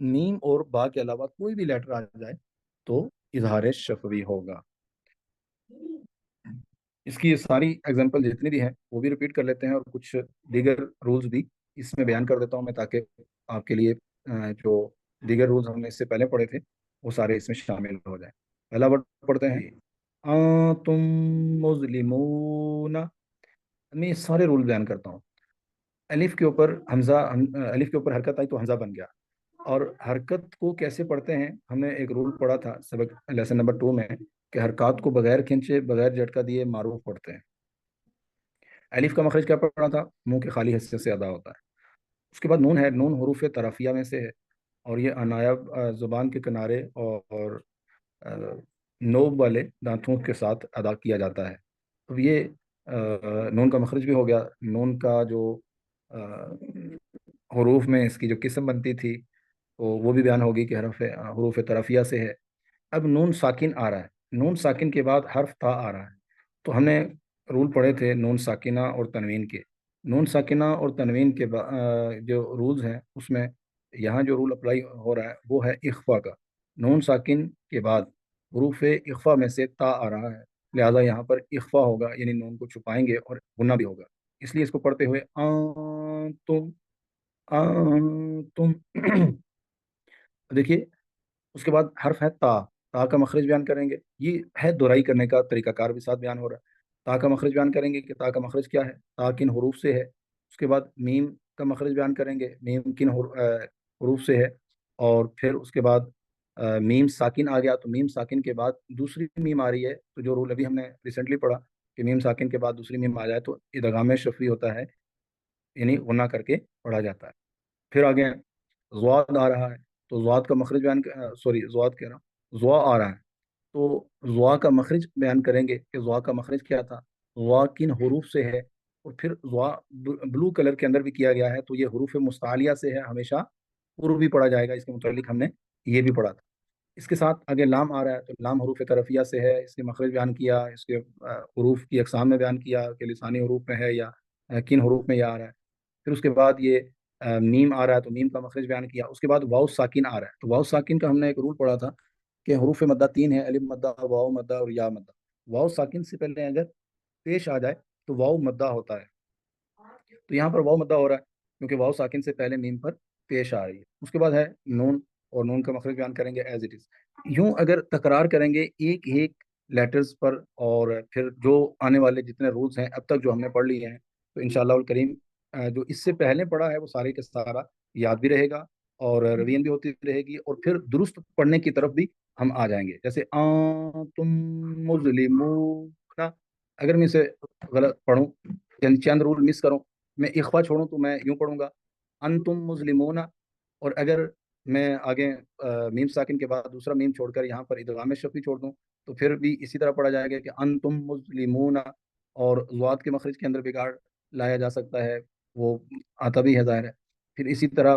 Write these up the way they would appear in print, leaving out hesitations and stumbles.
میم اور با کے علاوہ کوئی بھی لیٹر آ جائے تو اظہار شفوی ہوگا۔ اس کی ساری ایگزامپل جتنی بھی ہیں وہ بھی ریپیٹ کر لیتے ہیں، اور کچھ دیگر رولز بھی اس میں بیان کر دیتا ہوں میں، تاکہ آپ کے لیے جو دیگر رولز ہم نے اس سے پہلے پڑھے تھے وہ سارے اس میں شامل ہو جائیں۔ پہلا ورڈ پڑھتے ہیں تم مظلمون۔ میں یہ سارے رول بیان کرتا ہوں۔ الف کے اوپر حمزہ، الف کے اوپر حرکت آئی تو حمزہ بن گیا، اور حرکت کو کیسے پڑھتے ہیں ہم نے ایک رول پڑھا تھا سبق لیسن نمبر 2 میں، کہ حرکات کو بغیر کھینچے بغیر جھٹکا دیے معروف پڑھتے ہیں۔ الف کا مخرج کیا پڑھنا تھا؟ منہ کے خالی حصے سے ادا ہوتا ہے۔ اس کے بعد نون ہے، نون حروف طرفیہ میں سے ہے، اور یہ نایاب زبان کے کنارے اور نوب والے دانتوں کے ساتھ ادا کیا جاتا ہے۔ تو یہ نون کا مخرج بھی ہو گیا۔ نون کا جو حروف میں اس کی جو قسم بنتی تھی وہ بھی بیان ہوگی کہ حروف طرفیہ سے ہے۔ اب نون ساکن آ رہا ہے، نون ساکن کے بعد حرف تا آ رہا ہے، تو ہم نے رول پڑھے تھے نون ساکنہ اور تنوین کے۔ نون ساکنہ اور تنوین کے جو رولز ہیں اس میں یہاں جو رول اپلائی ہو رہا ہے وہ ہے اخفا کا۔ نون ساکن کے بعد حروف اخفا میں سے تا آ رہا ہے، لہذا یہاں پر اخفا ہوگا، یعنی نون کو چھپائیں گے اور غنہ بھی ہوگا، اس لیے اس کو پڑھتے ہوئے تم تم دیکھیے اس کے بعد حرف ہے تا، تا کا مخرج بیان کریں گے، یہ ہے دہرائی کرنے کا طریقہ کار بھی ساتھ بیان ہو رہا ہے۔ تا کا مخرج بیان کریں گے کہ تا کا مخرج کیا ہے، تا کن حروف سے ہے۔ اس کے بعد میم کا مخرج بیان کریں گے، میم کن حروف سے ہے، اور پھر اس کے بعد میم ساکن آ گیا، تو میم ساکن کے بعد دوسری میم آ رہی ہے، تو جو رول ابھی ہم نے ریسنٹلی پڑھا کہ میم ساکن کے بعد دوسری میم آ جائے تو ادغام شفوی ہوتا ہے، یعنی غنہ کر کے پڑھا جاتا ہے۔ پھر آگے زواد آ رہا ہے، تو زواد کا مخرج بیان زواد کہہ رہا ہوں، زوا آ رہا ہے، تو زوا کا مخرج بیان کریں گے کہ زوا کا مخرج کیا تھا، زوا کن حروف سے ہے، اور پھر زوا بلو کلر کے اندر بھی کیا گیا ہے، تو یہ حروف مستعلیہ سے ہے، ہمیشہ پورو بھی پڑھا جائے گا، اس کے متعلق ہم نے یہ بھی پڑھا تھا۔ اس کے ساتھ آگے لام آ رہا ہے، تو لام حروف طرفیہ سے ہے، اس کے مخرج بیان کیا، اس کے حروف کی اقسام میں بیان کیا کہ لسانی حروف میں ہے یا کن حروف میں یہ آ رہا ہے۔ پھر اس کے بعد یہ میم آ رہا ہے، تو میم کا مخرج بیان کیا۔ اس کے بعد واؤ ساکن آ رہا ہے، تو واؤ ساکن کا ہم نے ایک رول پڑھا تھا کہ حروف مدہ 3 ہے، الف مدہ، واؤ مدہ اور یا مدہ۔ واؤ ساکن سے پہلے اگر پیش آ جائے تو واؤ مدہ ہوتا ہے، تو یہاں پر واؤ مدہ ہو رہا ہے کیونکہ واؤ ساکن سے پہلے میم پر پیش آ رہی ہے۔ اس کے بعد ہے نون، اور نون کا مخرج بیان کریں گے ایز اٹ از۔ یوں اگر تکرار کریں گے ایک ایک لیٹرز پر، اور پھر جو آنے والے جتنے رولز ہیں اب تک جو ہم نے پڑھ لیے ہیں، تو انشاءاللہ الکریم جو اس سے پہلے پڑھا ہے وہ سارے کا سارا یاد بھی رہے گا، اور روین بھی ہوتی رہے گی، اور پھر درست پڑھنے کی طرف بھی ہم آ جائیں گے۔ جیسے تم مظلمون، اگر میں اسے غلط پڑھوں، یعنی چند رول مس کروں، میں اخفا چھوڑوں تو میں یوں پڑھوں گا انتم مظلمون، اور اگر میں آگے میم ساکن کے بعد دوسرا میم چھوڑ کر یہاں پر ادغام شفوی چھوڑ دوں تو پھر بھی اسی طرح پڑھا جائے گا کہ انتم مظلمون، اور ضاد کے مخرج کے اندر بگاڑ لایا جا سکتا ہے، وہ آتا بھی ہے ظاہر ہے۔ پھر اسی طرح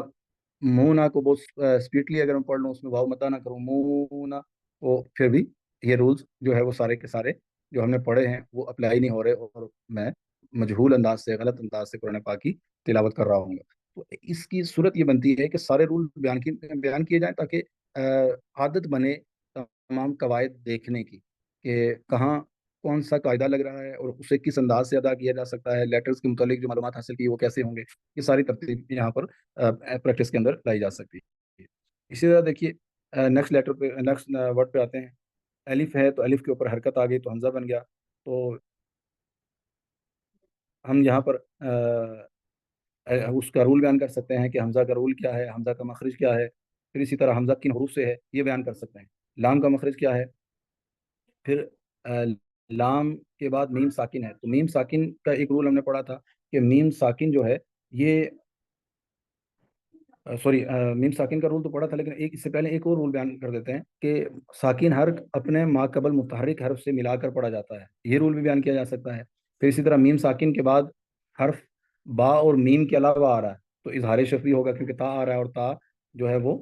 مونا کو بہت اسپیڈلی اگر میں پڑھ لوں، اس میں واؤ متا نہ کروں، مونا، تو پھر بھی یہ رولز جو ہے وہ سارے کے سارے جو ہم نے پڑھے ہیں وہ اپلائی نہیں ہو رہے، اور میں مجہول انداز سے، غلط انداز سے قرآن پاک کی تلاوت کر رہا ہوں گا۔ تو اس کی صورت یہ بنتی ہے کہ سارے رول بیان کیے جائیں، تاکہ عادت بنے تمام قواعد دیکھنے کی کہ کہاں کون سا قاعدہ لگ رہا ہے، اور اسے کس انداز سے ادا کیا جا سکتا ہے، لیٹرز کے متعلق جو معلومات حاصل کی وہ کیسے ہوں گے، یہ ساری ترتیب یہاں پر پریکٹس کے اندر لائی جا سکتی ہے۔ اسی طرح دیکھیے نیکسٹ لیٹر پہ، نیکسٹ ورڈ پہ آتے ہیں۔ الف ہے تو الف کے اوپر حرکت آ گئی تو حمزہ بن گیا، تو ہم یہاں پر اس کا رول بیان کر سکتے ہیں کہ حمزہ کا رول کیا ہے، حمزہ کا مخرج کیا ہے، پھر اسی طرح حمزہ کن حروف سے ہے یہ بیان کر سکتے ہیں۔ لام کا مخرج کیا ہے، پھر لام کے بعد میم ساکن ہے، تو میم ساکن کا ایک رول ہم نے پڑھا تھا کہ میم ساکن جو ہے یہ سوری میم ساکن کا رول تو پڑھا تھا، لیکن ایک اس سے پہلے ایک اور رول بیان کر دیتے ہیں کہ ساکن حرف اپنے ما قبل متحرک حرف سے ملا کر پڑھا جاتا ہے، یہ رول بھی بیان کیا جا سکتا ہے۔ پھر اسی طرح میم ساکن کے بعد حرف با اور میم کے علاوہ آ رہا ہے تو اظہار شفوی ہوگا، کیونکہ تا آ رہا ہے، اور تا جو ہے وہ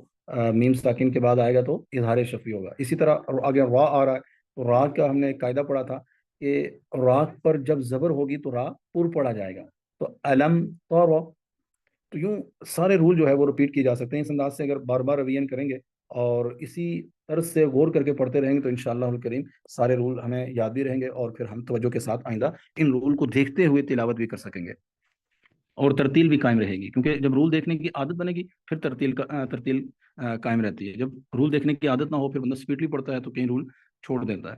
میم ساکن کے بعد آئے گا تو اظہار شفوی ہوگا۔ اسی طرح آگے را آ رہا ہے، تو را کا ہم نے ایک قاعدہ پڑھا تھا کہ را پر جب زبر ہوگی تو را پر پڑھا جائے گا، تو علم تو تو یوں سارے رول جو ہے وہ ریپیٹ کیے جا سکتے ہیں اس انداز سے. اگر بار بار ریویژن کریں گے اور اسی طرز سے غور کر کے پڑھتے رہیں گے تو انشاءاللہ الکریم سارے رول ہمیں یاد بھی رہیں گے اور پھر ہم توجہ کے ساتھ آئندہ ان رول کو دیکھتے ہوئے تلاوت بھی کر سکیں گے اور ترتیل بھی قائم رہے گی. کیونکہ جب رول دیکھنے کی عادت بنے گی پھر ترتیل قائم رہتی ہے. جب رول دیکھنے کی عادت نہ ہو پھر بندہ اسپیڈلی پڑھتا ہے تو کئی رول چھوڑ دیتا ہے.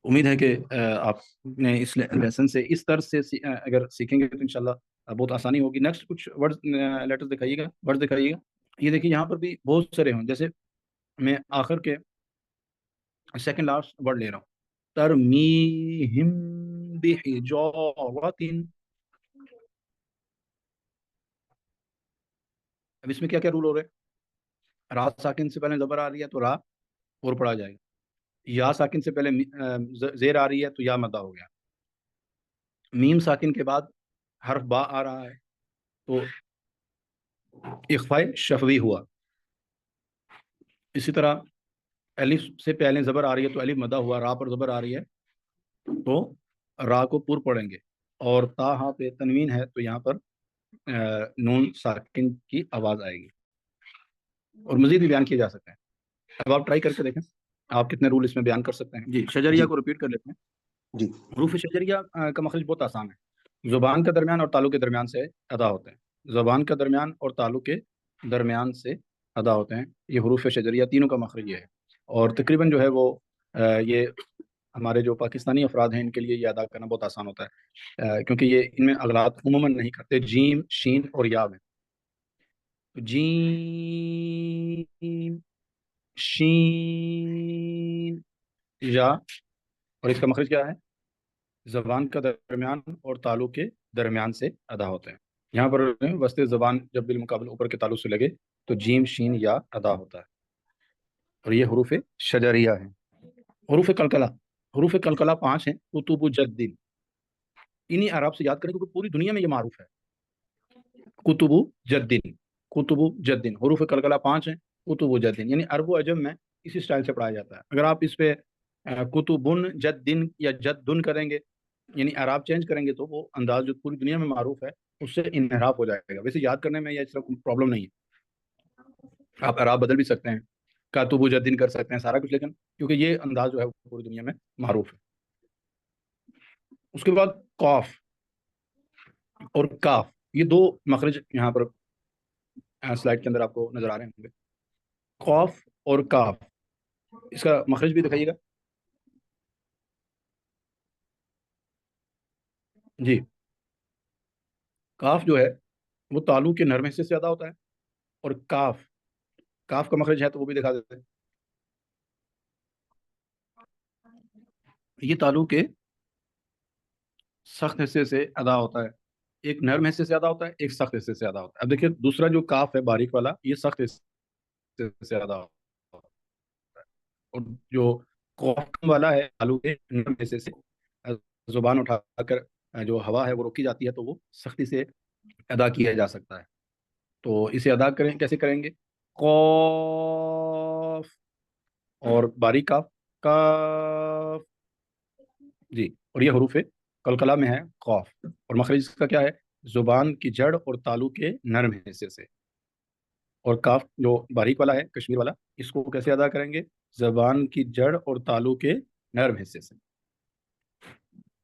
امید ہے کہ آپ نے اس لیسن سے اس طرز سے اگر سیکھیں گے تو انشاءاللہ بہت آسانی ہوگی. نیکسٹ کچھ ورڈ لیٹرز دکھائیے گا, ورڈ دکھائیے گا. یہ دیکھیے یہاں پر بھی بہت سارے ہوں, جیسے میں آخر کے سیکنڈ لاسٹ ورڈ لے رہا ہوں, ترمیہم بحجارۃ. اب اس میں کیا کیا رول ہو رہے ہیں؟ را ساکن سے پہلے زبر آ رہی ہے تو را اور پڑھا جائے گا. یا ساکن سے پہلے زیر آ رہی ہے تو یا مدہ ہو گیا. میم ساکن کے بعد حرف با آ رہا ہے تو اخفاء شفوی ہوا. اسی طرح الف سے پہلے زبر آ رہی ہے تو الف مدہ ہوا, را پر زبر آ رہی ہے تو را کو پور پڑھیں گے, اور تا ہاں پہ تنوین ہے تو یہاں پر نون ساکن کی آواز آئے گی. اور مزید بھی بیان کیے جا سکتے ہیں. اب آپ ٹرائی کر کے دیکھیں آپ کتنے رول اس میں بیان کر سکتے ہیں. جی شجریہ جی کو ریپیٹ کر لیتے ہیں. جی حروف شجریہ کا مخرج بہت آسان ہے. زبان کے درمیان اور تالو کے درمیان سے ادا ہوتے ہیں. زبان کے درمیان اور تالو کے درمیان سے ادا ہوتے ہیں. یہ حروف شجریہ تینوں کا مخرج یہ ہے. اور تقریباً جو ہے وہ یہ ہمارے جو پاکستانی افراد ہیں ان کے لیے یہ ادا کرنا بہت آسان ہوتا ہے, کیونکہ یہ ان میں اغلاط عموماً نہیں کرتے. جیم شین اور یا میں جیم شین یا, اور اس کا مخرج کیا ہے؟ زبان کا درمیان اور تالو کے درمیان سے ادا ہوتے ہیں. یہاں پر وسط زبان جب بالمقابل اوپر کے تالو سے لگے تو جیم شین یا ادا ہوتا ہے. اور یہ حروف شجریہ ہیں. حروف قلقلہ, حروف قلقلہ 5 ہیں. کتب جدن, انہی اعراب سے یاد کریں کیونکہ پوری دنیا میں یہ معروف ہے. کتب جدن, کتب جدن, حروف قلقلہ 5 ہیں. کتب جدن یعنی عرب و عجم میں اسی سٹائل سے پڑھایا جاتا ہے. اگر آپ اس پہ کتبن جدن یا جدن کریں گے یعنی اعراب چینج کریں گے تو وہ انداز جو پوری دنیا میں معروف ہے اس سے انحراف ہو جائے گا. ویسے یاد کرنے میں یا اس طرح کوئی پرابلم نہیں ہے, آپ اعراب بدل بھی سکتے ہیں, کاتب جدن کر سکتے ہیں سارا کچھ, لیکن کیونکہ یہ انداز جو ہے پوری دنیا میں معروف ہے. اس کے بعد قاف اور کاف, یہ دو مخرج یہاں پر سلائڈ کے اندر آپ کو نظر آ رہے ہوں گے. قاف اور کاف, اس کا مخرج بھی دکھائیے گا. جی کاف جو ہے وہ تالو کے نرم حصے سے ادا ہوتا ہے, اور کاف, کاف کا مخرج ہے تو وہ بھی دکھا دیتے ہیں. یہ تالو کے سخت حصے سے ادا ہوتا ہے. ایک نرم حصے سے ادا ہوتا ہے, ایک سخت حصے سے ادا ہوتا ہے. اب دیکھیے دوسرا جو کاف ہے باریک والا, یہ سخت حصے سے ادا ہوتا ہے, اور جو قوف والا ہے تالو کے نرم حصے سے زبان اٹھا کر جو ہوا ہے وہ روکی جاتی ہے تو وہ سختی سے ادا کیا جا سکتا ہے. تو اسے ادا کریں, کیسے کریں گے؟ قاف اور باریک کاف, کاف. جی, اور یہ حروف قلقلہ میں ہے قاف, اور مخرج اس کا کیا ہے؟ زبان کی جڑ اور تالو کے نرم حصے سے. اور کاف جو باریک والا ہے کشمیر والا, اس کو کیسے ادا کریں گے؟ زبان کی جڑ اور تالو کے نرم حصے سے.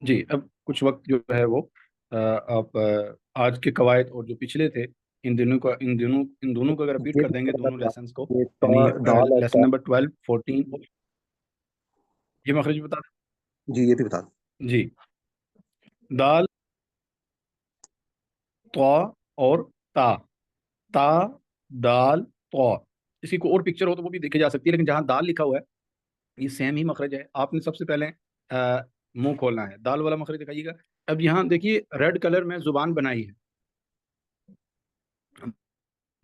جی اب کچھ وقت جو ہے وہ آپ آج کے قواعد اور جو پچھلے تھے ان دونوں کو اگر ریپیٹ یہ کر بھی دیں گے بتا دونوں دیں لیسنس کو, آپ، یہ یعنی دال اور لیسن تا. نمبر 12 14, یہ مخرج بتا جی یہ بھی بتا دیں. دیں. جی دال, طا اور تا, تا دال طا. اس کی کوئی اور پکچر ہو تو وہ بھی دیکھی جا سکتی ہے, لیکن جہاں دال لکھا ہوا ہے یہ سیم ہی مخرج ہے. آپ نے سب سے پہلے منہ کھولنا ہے, دال والا مخرج دکھائیے گا. اب یہاں دیکھیے ریڈ کلر میں زبان بنائی ہے,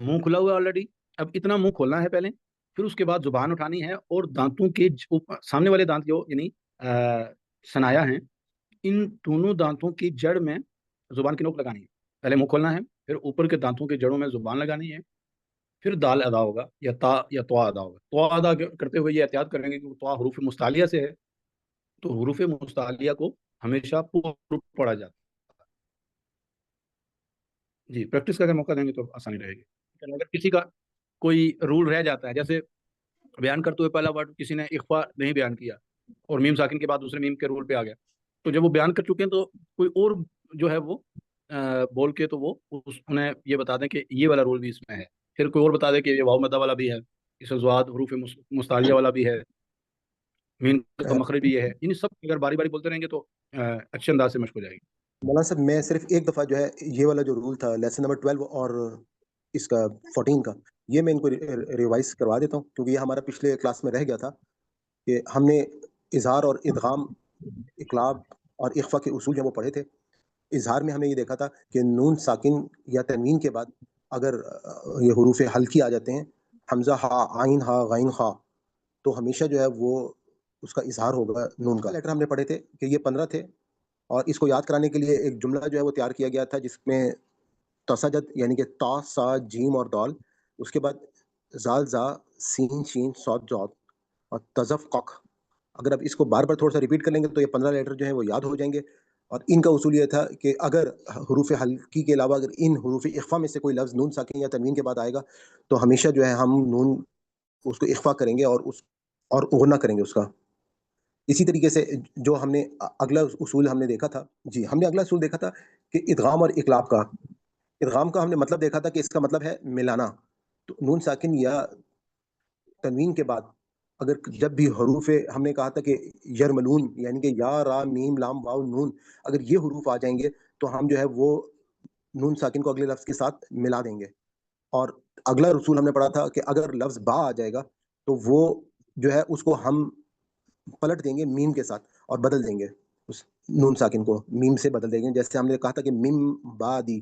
منہ کھلا ہوا ہے آلریڈی. اب اتنا منہ کھولنا ہے پہلے, پھر اس کے بعد زبان اٹھانی ہے اور دانتوں کے سامنے والے دانت جو یعنی سنایا ہیں, ان دونوں دانتوں کی جڑ میں زبان کی نوک لگانی ہے. پہلے منہ کھولنا ہے, پھر اوپر کے دانتوں کی جڑوں میں زبان لگانی ہے, پھر دال ادا ہوگا یا تا یا طا ادا ہوگا. طا ادا کرتے ہوئے یہ احتیاط کریں گے کہ طا حروف مستعلیہ سے ہے, تو حروف مستعلیہ کو ہمیشہ پورا پڑھا جاتا ہے. جی پریکٹس کا اگر موقع دیں گے تو آسانی رہے گی. اگر کسی کا کوئی رول رہ جاتا ہے، جیسے بیان کرتے ہوئے پہلا ورڈ کسی نے اخفا نہیں بیان کیا اور میم ساکن کے بعد دوسرے میم کے رول پہ آ گیا، تو جب وہ بیان کر چکے ہیں تو کوئی اور جو ہے وہ بول کے تو وہ انہیں یہ بتا دیں کہ یہ والا رول بھی اس میں ہے، پھر کوئی اور بتا دے کہ یہ واو مدہ والا بھی ہے، اس زواد حروف مستعلیہ والا بھی ہے، مین کا مخرج بھی یہ ہے. ان سب اگر باری باری بولتے رہیں گے تو اچھے انداز سے مشق ہو جائے گی. مولانا صاحب میں صرف ایک دفعہ جو ہے یہ والا جو رول تھا لیسن نمبر 12 اور اس کا 14 کا، یہ میں ان کو ریوائز کروا دیتا ہوں، کیونکہ یہ ہمارا پچھلے کلاس میں رہ گیا تھا کہ ہم نے اظہار اور ادغام، اقلاب اور اخفا کے اصول جو وہ پڑھے تھے. اظہار میں ہم نے یہ دیکھا تھا کہ نون ساکن یا تنوین کے بعد اگر یہ حروف حلقی آ جاتے ہیں، حمزہ ہا، عین ہا، غین خا، تو ہمیشہ جو ہے وہ اس کا اظہار ہوگا نون کا. لیٹر ہم نے پڑھے تھے کہ یہ 15 تھے، اور اس کو یاد کرانے کے لیے ایک جملہ جو ہے وہ تیار کیا گیا تھا جس میں تسجد یعنی کہ تا، سا، جیم اور دال، اس کے بعد زال، زا، سین، شین، صاد، جاد اور تزف، قق. اگر آپ اس کو بار بار تھوڑا سا ریپیٹ کر لیں گے تو یہ 15 لیٹر جو ہیں وہ یاد ہو جائیں گے. اور ان کا اصول یہ تھا کہ اگر حروف حلقی کے علاوہ اگر ان حروف اخفا میں سے کوئی لفظ نون ساکن یا تنوین کے بعد آئے گا تو ہمیشہ جو ہے ہم نون اس کو اخفا کریں گے اور غنہ کریں گے اس کا. اسی طریقے سے جو ہم نے اگلا اصول ہم نے دیکھا تھا، جی ہم نے اگلا اصول دیکھا تھا کہ ادغام اور اقلاب کا. ادغام کا ہم نے مطلب دیکھا تھا کہ اس کا مطلب ہے ملانا. تو نون ساکن یا تنوین کے بعد اگر جب بھی حروف، ہم نے کہا تھا کہ یرملون یعنی کہ یا، را، میم، لام، واو، نون، اگر یہ حروف آ جائیں گے تو ہم جو ہے وہ نون ساکن کو اگلے لفظ کے ساتھ ملا دیں گے. اور اگلا رسول ہم نے پڑھا تھا کہ اگر لفظ با آ جائے گا تو وہ جو ہے اس کو ہم پلٹ دیں گے میم کے ساتھ اور بدل دیں گے، اس نون ساکن کو میم سے بدل دیں گے، جیسے ہم نے کہا تھا کہ میم با دی.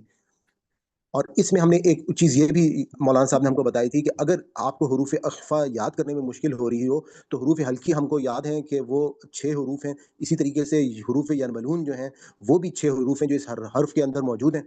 اور اس میں ہم نے ایک چیز یہ بھی مولانا صاحب نے ہم کو بتائی تھی کہ اگر آپ کو حروف اخفا یاد کرنے میں مشکل ہو رہی ہو تو حروف حلقی ہم کو یاد ہیں کہ وہ 6 حروف ہیں. اسی طریقے سے حروف ینملون جو ہیں وہ بھی 6 حروف ہیں جو اس حرف کے اندر موجود ہیں.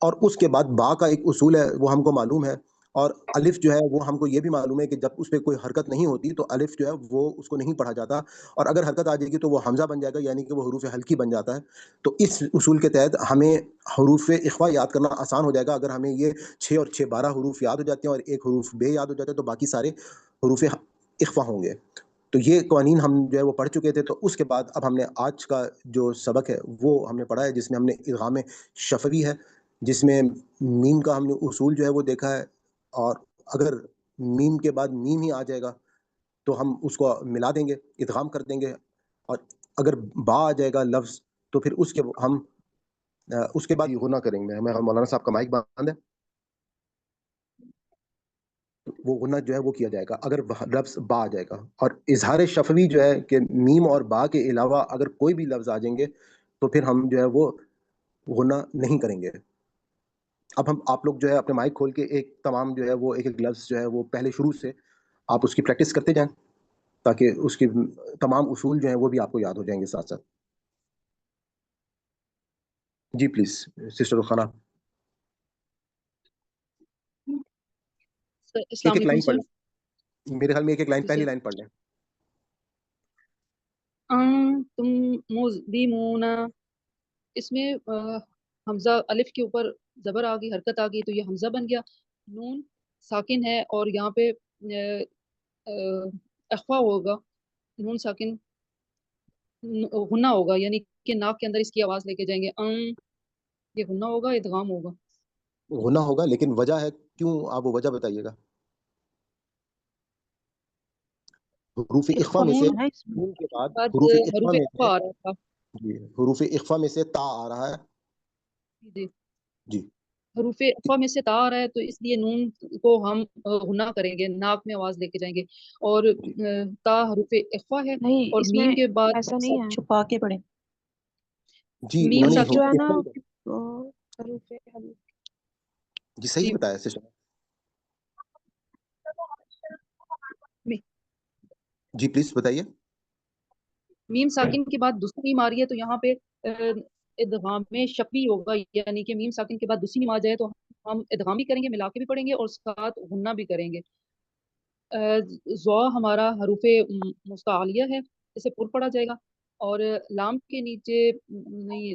اور اس کے بعد با کا ایک اصول ہے وہ ہم کو معلوم ہے، اور الف جو ہے وہ ہم کو یہ بھی معلوم ہے کہ جب اس پہ کوئی حرکت نہیں ہوتی تو الف جو ہے وہ اس کو نہیں پڑھا جاتا، اور اگر حرکت آ جائے گی تو وہ حمزہ بن جائے گا یعنی کہ وہ حروف حلقی بن جاتا ہے. تو اس اصول کے تحت ہمیں حروف اخفا یاد کرنا آسان ہو جائے گا اگر ہمیں یہ 6 اور 6 12 حروف یاد ہو جاتے ہیں اور ایک حروف بے یاد ہو جاتے ہیں تو باقی سارے حروف اخفا ہوں گے. تو یہ قوانین ہم جو ہے وہ پڑھ چکے تھے. تو اس کے بعد اب ہم نے آج کا جو سبق ہے وہ ہم نے پڑھا ہے، جس میں ہم نے ادغام شفوی ہے، جس میں میم کا ہم نے اصول جو ہے وہ دیکھا ہے. اور اگر میم کے بعد میم ہی آ جائے گا تو ہم اس کو ملا دیں گے، ادغام کر دیں گے. اور اگر با آ جائے گا لفظ تو پھر اس کے بعد یہ غنہ کریں گے. مولانا صاحب کا مائک بند ہے، وہ غنہ جو ہے وہ کیا جائے گا اگر لفظ با آ جائے گا. اور اظہار شفوی جو ہے کہ میم اور با کے علاوہ اگر کوئی بھی لفظ آ جائیں گے تو پھر ہم جو ہے وہ غنہ نہیں کریں گے. اب آپ لوگ جو ہے اپنے مائک کھول کے ایک تمام جو ہے وہ ایک ایک لفظ جو ہے وہ پہلے شروع سے آپ اس کی پریکٹس کرتے جائیں تاکہ اس کی تمام اصول جو ہیں وہ بھی آپ کو یاد ہو جائیں گے ساتھ ساتھ. جی پلیز سسٹر رخانہ السلام ایک ایک علیکم لائن پڑھ سر. لیں، میرے خیال میں ایک ایک لائن، پہلی لائن پڑھ لیں. تم مزدیمون، اس میں حمزہ الف کے اوپر زبر آ گئی، حرکت آ گئی تو یہ حمزہ بن گیا. نون ساکن ہے اور یہاں پہ اخفا ہوگا، نون ساکن غنہ ہوگا، یعنی کہ ناک کے اندر اس کی آواز لے کے جائیں گے. یہ غنہ ہوگا، ادغام ہوگا. غنہ ہوگا، لیکن وجہ ہے کیوں، آپ وہ وجہ بتائیے گا. حروف اخفا میں سے نون کے بعد حروف اخفا حروف میں سے، اخفا آ رہا تھا. جی حروف اخفا میں سے تا آ رہا ہے. جی جی حروف اخفا میں سے تا آ رہا ہے تو اس لیے نون کو ہم غنہ کریں گے، ناک میں آواز لے کے جائیں گے. اور تا حروف اخفا ہے نہیں، اور اس میم میں کے بعد ایسا نہیں ہے، چھپا کے پڑھیں. جی میم انہوں نے جو ہے ساکن نا حروف حروف حلق. جی صحیح بتایا سسٹر. جی پلیز بتائیے. میم ساکن کے بعد دوسری میم آ رہی ہے تو یہاں پہ ادغام میں شفوی ہوگا، یعنی کہ میم ساکن کے بعد دوسری میم آ جائے تو ہم ادغام بھی کریں گے، ملا کے بھی پڑھیں گے اور ساتھ غنہ بھی کریں گے. ضا ہمارا حروف مستعلیہ ہے، اسے پر پڑھا جائے گا. اور لام کے نیچے نہیں،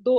2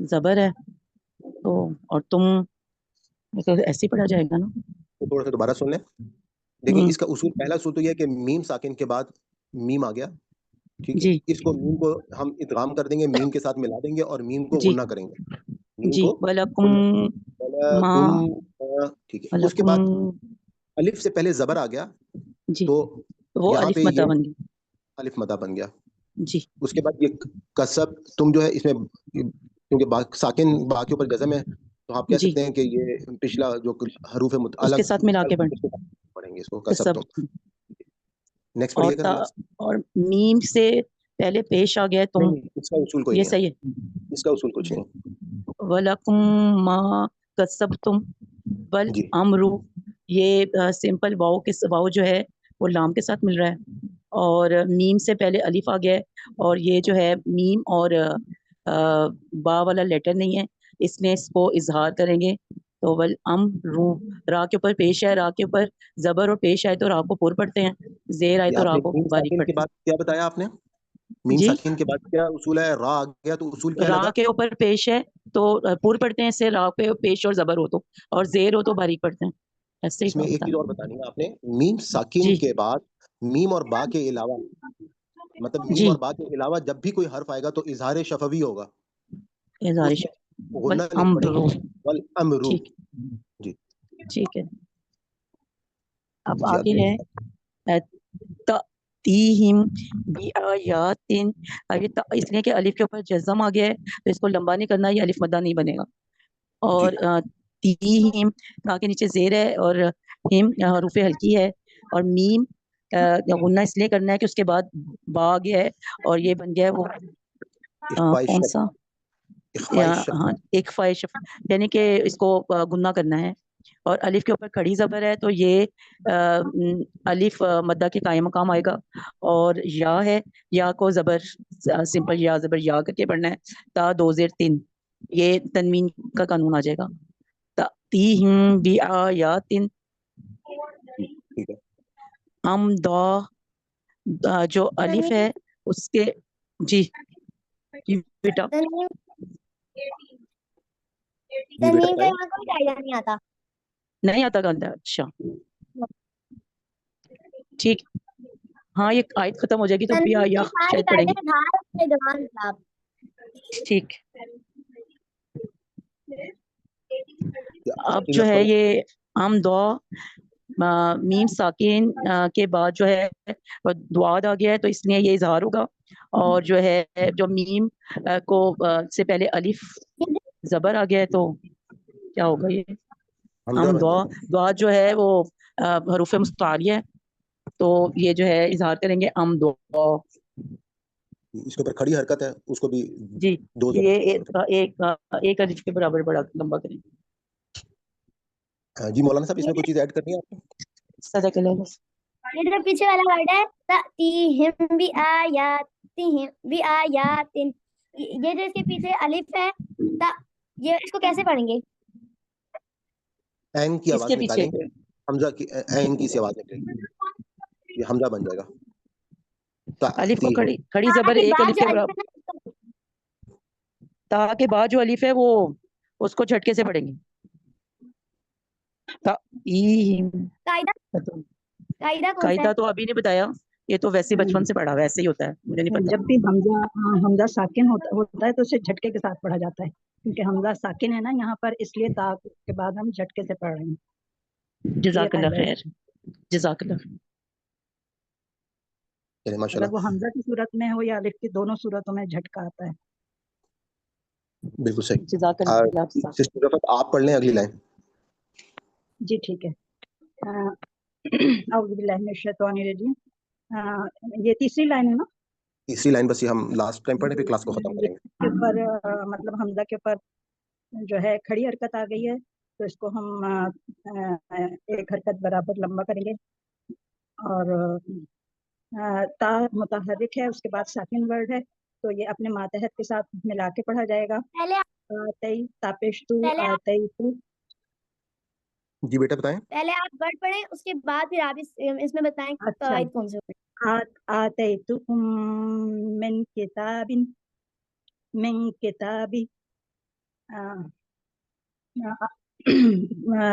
زبر ہے تو اور تم تو ایسے ہی پڑھا جائے گا نا. تو تھوڑا سا دوبارہ سن لیں. دیکھیں ہم، اس کا اصول، پہلا اصول تو یہ ہے کہ میم ساکن کے بعد میم آ گیا، ٹھیک ہے، جی اس کو میم کو ہم ادغام کر دیں گے، میم کے ساتھ ملا دیں گے اور میم کو جی غنہ کریں گے. میم جی کو وَلَكُمْ غنہ ما ٹھیک ہے. اس کے بعد وَلَكُمْ الف سے پہلے زبر آ گیا جی تو تو وہ یہاں الف پہ مدہ یہ بن گئی. الف مدہ بن گیا. جی اس کے بعد یہ کسب تم جو ہے اس میں، کیونکہ ساکن با کے اوپر جزم ہے تو آپ کہہ جی سکتے ہیں کہ یہ پچھلا جو حروف اس کے الگ ساتھ ملا کے پڑھیں گے اس کو کسب سب. تم. نیکسٹ اور پڑھیے گا کلاس. اور میم سے پہلے پیش آ گیا تم، نہیں، اس کا اصول کوئی یہ نہیں صحیح ہے، ہے. اس کا اصول کچھ نہیں. وَلَكُمْ مَا كَسَبْتُمْ بل جی امرو، یہ سمپل واؤ کے واؤ جو ہے وہ لام کے ساتھ مل رہا ہے اور میم سے پہلے الف آ گیا ہے اور یہ جو ہے میم اور با والا لیٹر نہیں ہے، اس میں اس کو اظہار کریں گے تو ول امرو، را کے اوپر پیش ہے، را کے اوپر زبر اور پیش آئے تو را کو پور پڑھتے ہیں، زیر آئے یہ تو آپ را نے کو میم باریک ساکن کے پڑھتے بعد کیا بتایا آپ نے؟ میم جی. ساکن کے بعد کیا اصول ہے؟ را آ گیا تو اصول کیا را لگا؟ کے اوپر پیش ہے تو پور پڑھتے ہیں، اس سے را پہ پیش اور زبر ہو تو، اور زیر ہو تو باریک پڑھتے ہیں. ایسے ہی اس میں ایک ہوتا چیز اور بتانی ہے آپ نے، میم ساکن جی کے بعد میم اور با کے علاوہ، مطلب میم جی اور با کے علاوہ جب بھی کوئی حرف آئے گا تو اظہار شفوی ہوگا، اس اظہارش میں بل غنہ نہیں پڑے امرو. گی. والامرو. ٹھیک جی ٹھیک ہے. اب جی آگے ہے تیہم بیااتن. اب یہ اس لیے کہ الف کے اوپر جزم آ گیا ہے تو اس کو لمبا نہیں کرنا، یہ الف مدہ نہیں بنے گا. جی اور تیہم تا کے نیچے زیر ہے اور ہم حروف ہلکی ہے اور میم غنہ اس لیے کرنا ہے کہ اس کے بعد با آ گیا ہے اور یہ بن گیا ہے وہ اخفاء کون الشفا، سا، اخفاء الشفا. ہاں ایک فائش، یعنی کہ اس کو غنہ کرنا ہے اور الف کے اوپر کھڑی زبر ہے تو یہ الف مدہ کے قائم مقام آئے گا. اور یا ہے، یا کو زبر سمپل یا زبر یا کر کے پڑھنا ہے. تا دو زیر تین، یہ تنوین کا قانون آ جائے گا. تیہم بیااتن ٹھیک ہے. ہم جو الف ہے اس کے جی جی بیٹا تنوین جی بیٹا کا بتائیں. یہاں کوئی قاعدہ نہیں آتا. نہیں آتا گاندھا. اچھا ٹھیک. ہاں یہ آیت ختم ہو جائے گی تو بھی تنوین یا کے سارے شاید پڑھیں قاعدے گے. دھار سے دوان صاحب. ٹھیک. اب تین جو لفظ ہے پڑھیں. یہ ہم دعا میم ساکن کے بعد جو ہے دعاد آ گیا ہے تو اس لیے یہ اظہار ہوگا. اور جو ہے جو میم کو سے پہلے الف زبر آ گیا ہے تو کیا ہوگا یہ حمزہ ہم بن جائے گا. دعا جو ہے وہ حروف مستعاریہ ہے تو یہ جو ہے اظہار کریں گے ام دعا. اس کے اوپر کھڑی حرکت ہے، اس کو بھی جی دو یہ زبر. ایک الف کے برابر بڑا لمبا کریں. جی مولانا صاحب اس میں کوئی چیز ایڈ کرنی ہے آپ کو؟ صدق اللہ. یہ جو پیچھے والا ورڈ ہے تأتیہم بیآیاتن، یہ جو اس کے پیچھے الف ہے یہ اس کو کیسے پڑھیں گے؟ این کی اس کے آواز پیچھے نکالیں گے، حمزہ کی این کی سی آواز نکلے گی، یہ حمزہ بن جائے گا. الف کو تأتیہم. کھڑی زبر کے ایک بعد الف جو کے الف برابر، ہے نا، تا کے بعد جو الف ہے وہ اس کو جھٹکے سے پڑھیں گے. قاعدہ قاعدہ کون سا قاعدہ ہے؟ تو ابھی نہیں بتایا، یہ تو ویسے بچپن سے پڑھا، ویسے ہی ہوتا ہے، مجھے نہیں جب پتا. بھی حمزہ ساکن ہوتا ہے تو اسے جھٹکے کے ساتھ پڑھا جاتا ہے، کیونکہ حمزہ ساکن ہے نا یہاں پر، اس لیے تا کے بعد ہم جھٹکے سے پڑھ رہے ہیں. جزاک اللہ قاعدہ ہے. خیر. جزاک اللہ. چلے ماشاء اگر وہ اللہ، حمزہ کی صورت میں ہو یا الف کی، دونوں صورتوں میں جھٹکا آتا ہے. بالکل صحیح. جزاک اللہ. سسٹر رفعت آپ پڑھ لیں اگلی لائن. جی ٹھیک ہے. اعوذ باللہ من الشیطان الرجیم. یہ تیسری لائن ہے نا؟ تیسری لائن بس یہ ہم لاسٹ ٹائم پڑھیں پھر کلاس کو ختم کریں گے. کے اوپر مطلب حمزہ کے اوپر جو ہے کھڑی حرکت آ گئی ہے تو اس کو ہم ایک حرکت برابر لمبا کریں گے. اور تا متحرک ہے، اس کے بعد ساکن ورڈ ہے تو یہ اپنے ماتحت کے ساتھ ملا کے پڑھا جائے گا. جی بیٹا بتائیں. پہلے آپ ورڈ پڑھیں، اس کے بعد پھر آپ اس میں بتائیں اچھا، قواعد کون سے ہوتے ہیں. آتیتکم من کتاب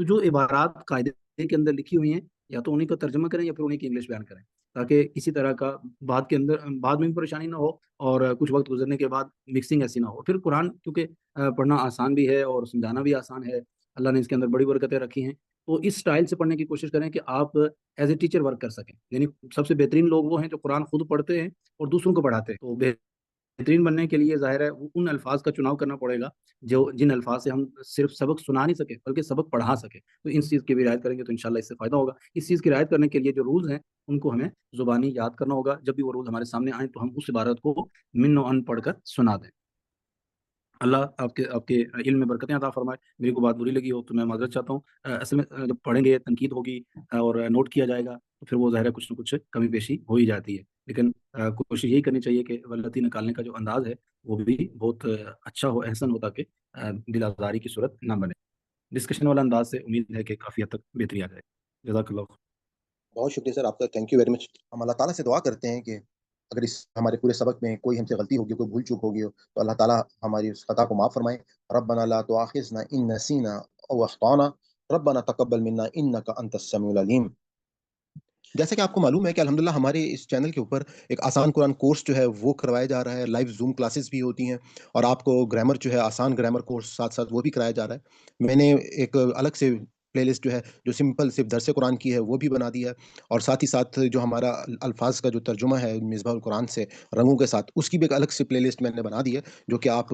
تو جو عبارات قاعدے کے اندر لکھی ہوئی ہیں یا تو انہیں کا ترجمہ کریں یا پھر انہیں کی انگلش بیان کریں، تاکہ کسی طرح کا بعد میں بھی پریشانی نہ ہو، اور کچھ وقت گزرنے کے بعد مکسنگ ایسی نہ ہو. پھر قرآن کیونکہ پڑھنا آسان بھی ہے اور سمجھانا بھی آسان ہے، اللہ نے اس کے اندر بڑی برکتیں رکھی ہیں. تو اس سٹائل سے پڑھنے کی کوشش کریں کہ آپ ایز اے ٹیچر ورک کر سکیں. یعنی سب سے بہترین لوگ وہ ہیں جو قرآن خود پڑھتے ہیں اور دوسروں کو پڑھاتے ہیں. تو بہترین بننے کے لیے ظاہر ہے ان الفاظ کا چناؤ کرنا پڑے گا جن الفاظ سے ہم صرف سبق سنا نہیں سکے بلکہ سبق پڑھا سکے. تو ان چیز کی بھی رعایت کریں گے تو انشاءاللہ اس سے فائدہ ہوگا. اس چیز کی رعایت کرنے کے لیے جو رولز ہیں ان کو ہمیں زبانی یاد کرنا ہوگا. جب بھی وہ رولز ہمارے سامنے آئیں تو ہم اس عبارت کو من و ان پڑھ کر سنا دیں. اللہ آپ کے علم میں برکتیں عطا فرمائے. میری کو بات بری لگی ہو تو میں معذرت چاہتا ہوں. اصل میں جب پڑھیں گے تنقید ہوگی اور نوٹ کیا جائے گا تو پھر وہ ظاہر ہے کچھ نہ کچھ کمی بیشی ہو ہی جاتی ہے. لیکن کوشش یہی کرنی چاہیے کہ غلطی نکالنے کا جو انداز ہے وہ بھی بہت اچھا ہو، احسن ہو، تاکہ دل آزاری کی صورت نہ بنے. ڈسکشن والا انداز سے امید ہے کہ کافی حد تک بہتری آ جائے. جزاک اللہ. بہت شکریہ سر آپ کا، تھینک یو ویری مچ. ہم اللہ تعالیٰ سے دعا کرتے ہیں کہ اگر اس ہمارے پورے سبق میں کوئی ہم سے غلطی ہوگی، کوئی بھول چوک ہوگی تو اللہ تعالیٰ ہماری اس خطا کو معاف فرمائے. ربنا لا تؤاخذنا ان نسینا او اخطانا ربنا تقبل منا انک انت السمیع العلیم. جیسا کہ آپ کو معلوم ہے کہ الحمدللہ ہمارے اس چینل کے اوپر ایک آسان قرآن کورس جو ہے وہ کروایا جا رہا ہے. لائیو زوم کلاسز بھی ہوتی ہیں اور آپ کو گرامر جو ہے آسان گرامر کورس ساتھ ساتھ وہ بھی کرایا جا رہا ہے. میں نے ایک الگ سے پلے لسٹ جو ہے جو سمپل صرف درس قرآن کی ہے وہ بھی بنا دی ہے، اور ساتھ ہی ساتھ جو ہمارا الفاظ کا جو ترجمہ ہے مصباح القرآن سے رنگوں کے ساتھ، اس کی بھی ایک الگ سے پلے لسٹ میں نے بنا دی ہے جو کہ آپ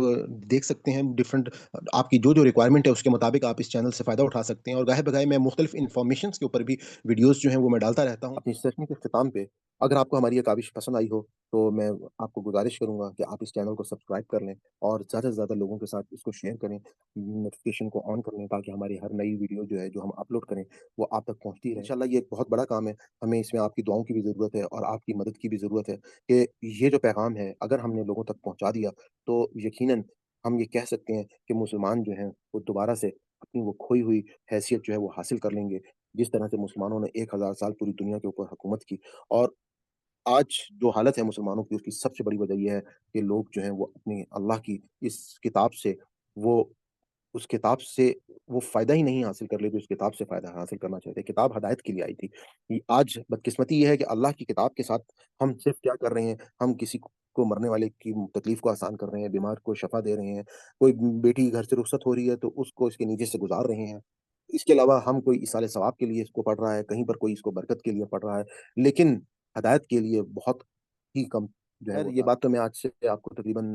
دیکھ سکتے ہیں. ڈفرینٹ آپ کی جو ریکوائرمنٹ ہے اس کے مطابق آپ اس چینل سے فائدہ اٹھا سکتے ہیں. اور گاہے بگاہے میں مختلف انفارمیشنس کے اوپر بھی ویڈیوز جو ہیں وہ میں ڈالتا رہتا ہوں. اپنی سیشن کے اختتام پہ اگر آپ کو ہماری یہ کاوش پسند آئی ہو تو میں آپ کو گزارش کروں گا کہ آپ اس چینل کو سبسکرائب کر لیں اور زیادہ سے زیادہ لوگوں کے ساتھ اس کو شیئر کریں، نوٹیفیکیشن کو آن کر لیں تاکہ ہماری ہر نئی ویڈیو جو ہے جو ہم اپلوڈ کریں وہ آپ تک پہنچتی رہے. انشاءاللہ یہ ایک بہت بڑا کام ہے، ہمیں اس میں آپ کی دعاؤں کی بھی ضرورت ہے اور آپ کی مدد کی بھی ضرورت ہے کہ یہ جو پیغام ہے اگر ہم نے لوگوں تک پہنچا دیا تو یقیناً ہم یہ کہہ سکتے ہیں کہ مسلمان جو ہیں وہ دوبارہ سے اپنی وہ کھوئی ہوئی حیثیت جو ہے وہ حاصل کر لیں گے، جس طرح سے مسلمانوں نے 1000 سال پوری دنیا کے اوپر حکومت کی. اور آج جو حالت ہے مسلمانوں کی اس کی سب سے بڑی وجہ یہ ہے کہ لوگ جو ہیں وہ اپنی اللہ کی اس کتاب سے وہ اس کتاب سے وہ فائدہ ہی نہیں حاصل کر لے جو اس کتاب سے فائدہ حاصل کرنا چاہتے. کتاب ہدایت کے لیے آئی تھی. آج بدقسمتی یہ ہے کہ اللہ کی کتاب کے ساتھ ہم صرف کیا کر رہے ہیں، ہم کسی کو مرنے والے کی تکلیف کو آسان کر رہے ہیں، بیمار کو شفا دے رہے ہیں، کوئی بیٹی گھر سے رخصت ہو رہی ہے تو اس کو اس کے نیچے سے گزار رہے ہیں. اس کے علاوہ ہم کوئی ایصال ثواب کے لیے اس کو پڑھ رہا ہے، کہیں پر کوئی اس کو برکت کے لیے پڑھ رہا ہے، لیکن ہدایت کے لیے بہت ہی کم جو ہے. یہ بات تو میں آج سے آپ کو تقریباً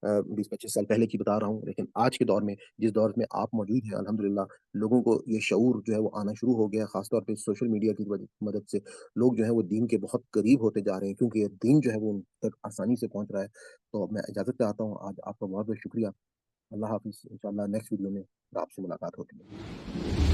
20-25 سال پہلے کی بتا رہا ہوں، لیکن آج کے دور میں جس دور میں آپ موجود ہیں الحمدللہ لوگوں کو یہ شعور جو ہے وہ آنا شروع ہو گیا. خاص طور پہ سوشل میڈیا کی مدد سے لوگ جو ہے وہ دین کے بہت قریب ہوتے جا رہے ہیں کیونکہ یہ دین جو ہے وہ ان تک آسانی سے پہنچ رہا ہے. تو میں اجازت چاہتا ہوں. آج آپ کا بہت بہت شکریہ. اللہ حافظ. انشاءاللہ نیکسٹ ویڈیو میں آپ سے ملاقات ہوتی ہے.